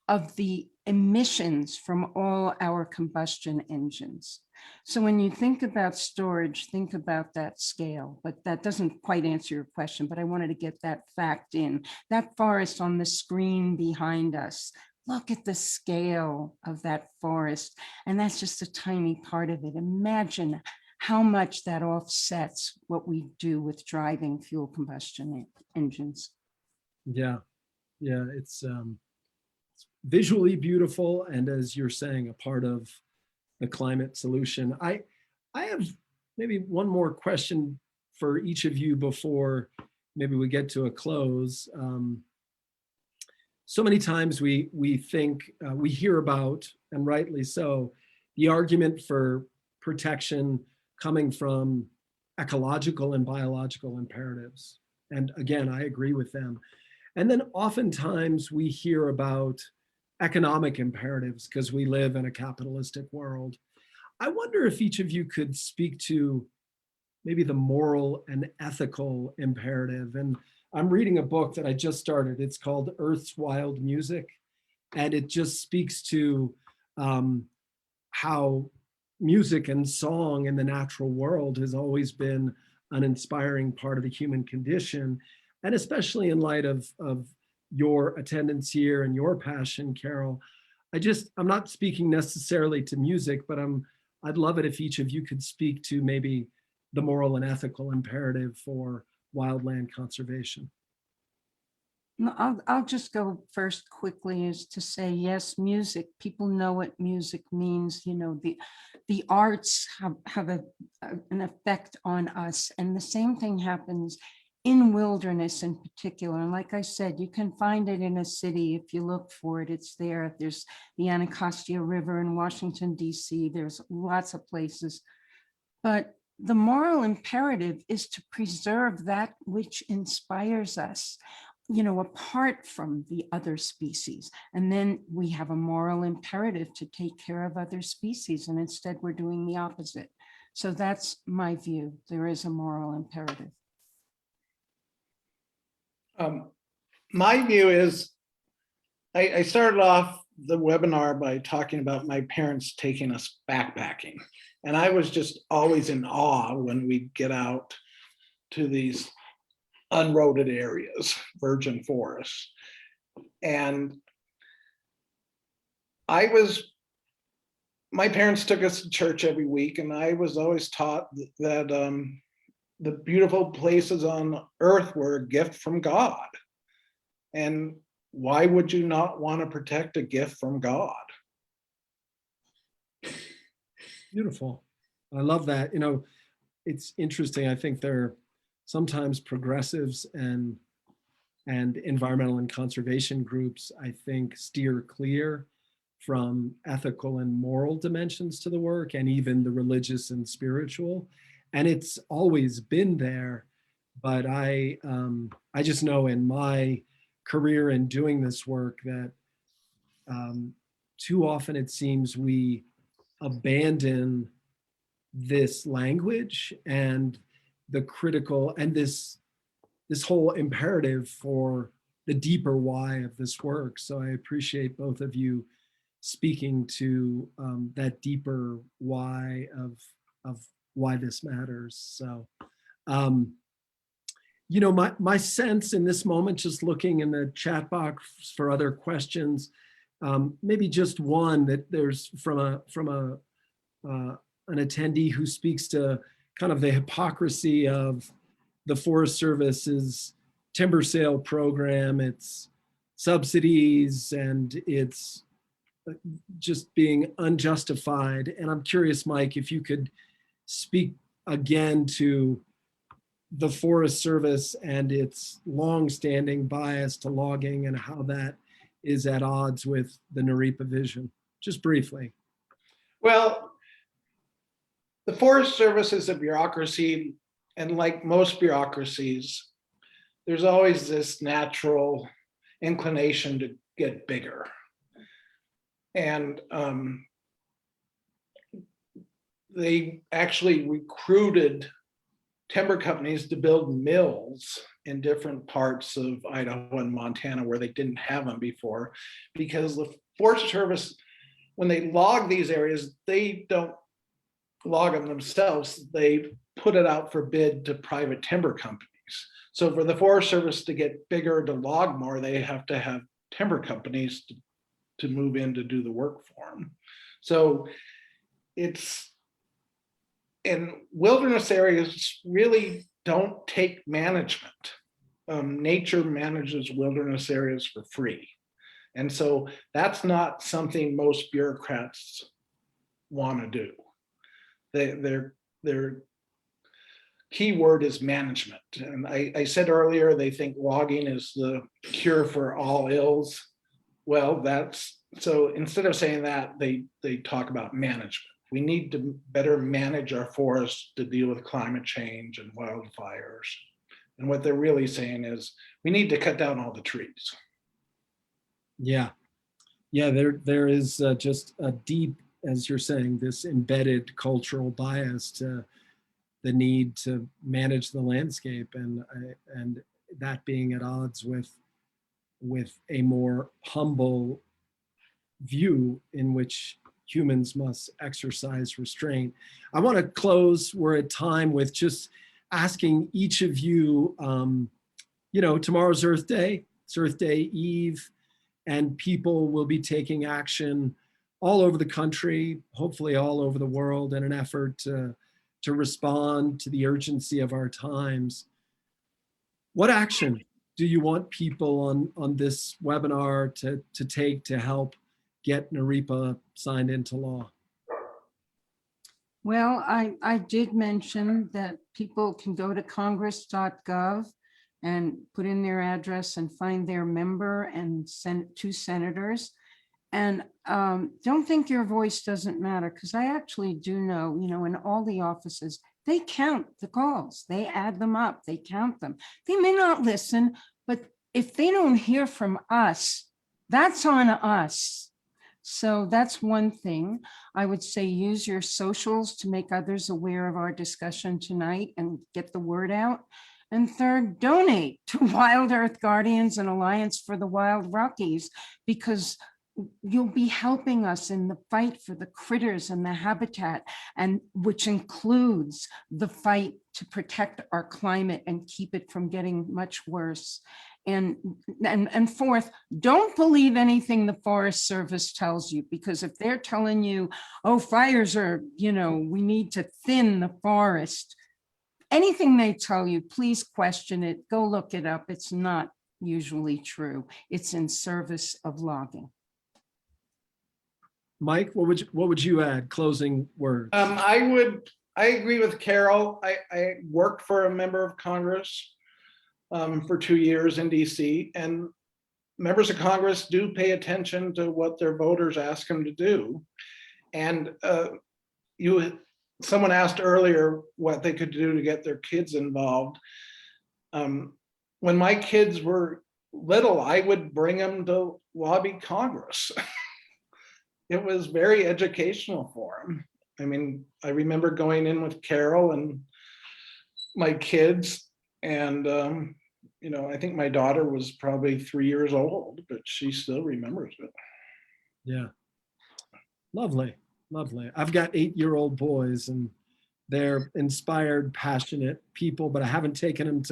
of the emissions from all our combustion engines. So when you think about storage, think about that scale, but that doesn't quite answer your question, but I wanted to get that fact in. That forest on the screen behind us, look at the scale of that forest, and that's just a tiny part of it. Imagine how much that offsets what we do with driving fuel combustion engines. Yeah, it's visually beautiful, and as you're saying, a part of the climate solution. I have maybe one more question for each of you before maybe we get to a close. So many times we think, we hear about, and rightly so, the argument for protection coming from ecological and biological imperatives. And again, I agree with them. And then oftentimes we hear about economic imperatives because we live in a capitalistic world. I wonder if each of you could speak to maybe the moral and ethical imperative. And I'm reading a book that I just started. It's called Earth's Wild Music. And it just speaks to how music and song in the natural world has always been an inspiring part of the human condition. And especially in light of your attendance here and your passion, Carole, I'm not speaking necessarily to music, but I'd love it if each of you could speak to maybe the moral and ethical imperative for wildland conservation. I'll just go first quickly, is to say, yes, music, people know what music means. The arts have an effect on us, and the same thing happens in wilderness in particular. And like I said, you can find it in a city if you look for it. It's there. There's the Anacostia River in Washington, D.C. There's lots of places. But the moral imperative is to preserve that which inspires us, apart from the other species. And then we have a moral imperative to take care of other species. And instead we're doing the opposite. So that's my view. There is a moral imperative. My view is, I started off the webinar by talking about my parents taking us backpacking. And I was just always in awe when we'd get out to these unroaded areas, virgin forests. And my parents took us to church every week, and I was always taught that the beautiful places on earth were a gift from God. And why would you not want to protect a gift from God? Beautiful. I love that. You know, it's interesting. I think there are sometimes progressives and environmental and conservation groups, I think, steer clear from ethical and moral dimensions to the work, and even the religious and spiritual. And it's always been there. But I just know in my career in doing this work that too often it seems we abandon this language and the critical and this whole imperative for the deeper why of this work. So I appreciate both of you speaking to that deeper why of why this matters. So, you know, my sense in this moment, just looking in the chat box for other questions, maybe just one that there's from an attendee who speaks to kind of the hypocrisy of the Forest Service's timber sale program, its subsidies, and its just being unjustified. And I'm curious, Mike, if you could speak again to the Forest Service and its long-standing bias to logging and how that is at odds with the Naripa vision, just briefly. Well, the Forest Service is a bureaucracy, and like most bureaucracies, there's always this natural inclination to get bigger. And they actually recruited timber companies to build mills in different parts of Idaho and Montana where they didn't have them before, because the Forest Service, when they log these areas, they don't log them themselves. They put it out for bid to private timber companies. So for the Forest Service to get bigger, to log more, they have to have timber companies to move in to do the work for them. So it's, and wilderness areas really don't take management. Nature manages wilderness areas for free. And so that's not something most bureaucrats want to do. Their key word is management. And I said earlier, they think logging is the cure for all ills. Well, that's, so instead of saying that, they talk about management. We need to better manage our forests to deal with climate change and wildfires. And what they're really saying is we need to cut down all the trees. Yeah. Yeah, there is just a deep, as you're saying, this embedded cultural bias to the need to manage the landscape, and that being at odds with a more humble view in which humans must exercise restraint. I want to close, we're at time, with just asking each of you, you know, tomorrow's Earth Day, it's Earth Day Eve, and people will be taking action all over the country, hopefully all over the world, in an effort to respond to the urgency of our times. What action do you want people on this webinar to take to help get NREPA signed into law? Well, I did mention that people can go to congress.gov and put in their address and find their member and send 2 senators. And don't think your voice doesn't matter, because I actually do know, you know, in all the offices, they count the calls, they add them up, they count them. They may not listen, but if they don't hear from us, that's on us. So that's one thing. I would say use your socials to make others aware of our discussion tonight and get the word out. And third, donate to Wild Earth Guardians and Alliance for the Wild Rockies, because you'll be helping us in the fight for the critters and the habitat, and which includes the fight to protect our climate and keep it from getting much worse. And fourth, don't believe anything the Forest Service tells you, because if they're telling you, oh, fires are, we need to thin the forest, anything they tell you, please question it. Go look it up. It's not usually true. It's in service of logging. Mike, what would you add? Closing words. I agree with Carole. I worked for a member of Congress for 2 years in DC, and members of Congress do pay attention to what their voters ask them to do. And someone asked earlier what they could do to get their kids involved. When my kids were little, I would bring them to lobby Congress. It was very educational for them. I mean, I remember going in with Carole and my kids, and I think my daughter was probably 3 years old, but she still remembers it. Yeah. Lovely. Lovely. I've got 8-year-old boys, and they're inspired, passionate people, but I haven't taken them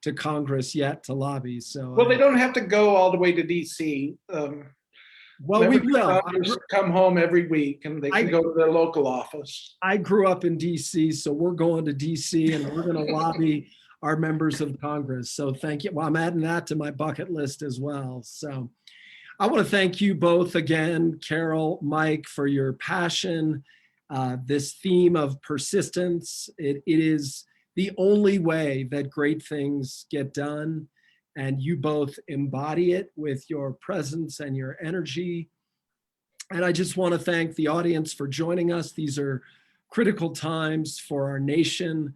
to Congress yet to lobby. So well, they don't have to go all the way to DC. Well, we will. Come home every week, and they can go to their local office. I grew up in DC, so we're going to DC, and we're going to lobby our members of Congress. So thank you. Well, I'm adding that to my bucket list as well. So I want to thank you both again, Carole, Mike, for your passion. This theme of persistence, it is the only way that great things get done. And you both embody it with your presence and your energy. And I just want to thank the audience for joining us. These are critical times for our nation,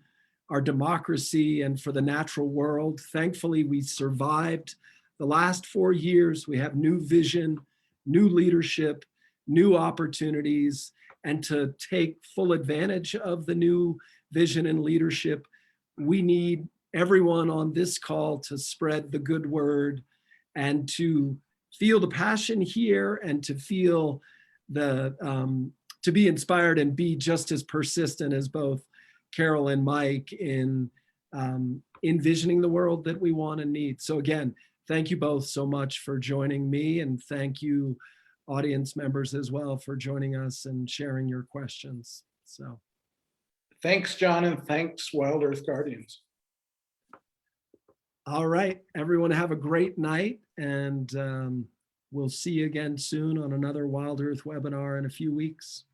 our democracy, and for the natural world. Thankfully, we survived the last 4 years. We have new vision, new leadership, new opportunities, and to take full advantage of the new vision and leadership, we need everyone on this call to spread the good word and to feel the passion here, and to feel to be inspired and be just as persistent as both Carole and Mike in envisioning the world that we want and need. So again, thank you both so much for joining me, and thank you audience members as well for joining us and sharing your questions. So thanks, John, and thanks, Wild Earth Guardians. All right, everyone have a great night, and we'll see you again soon on another Wild Earth webinar in a few weeks.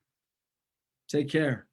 Take care.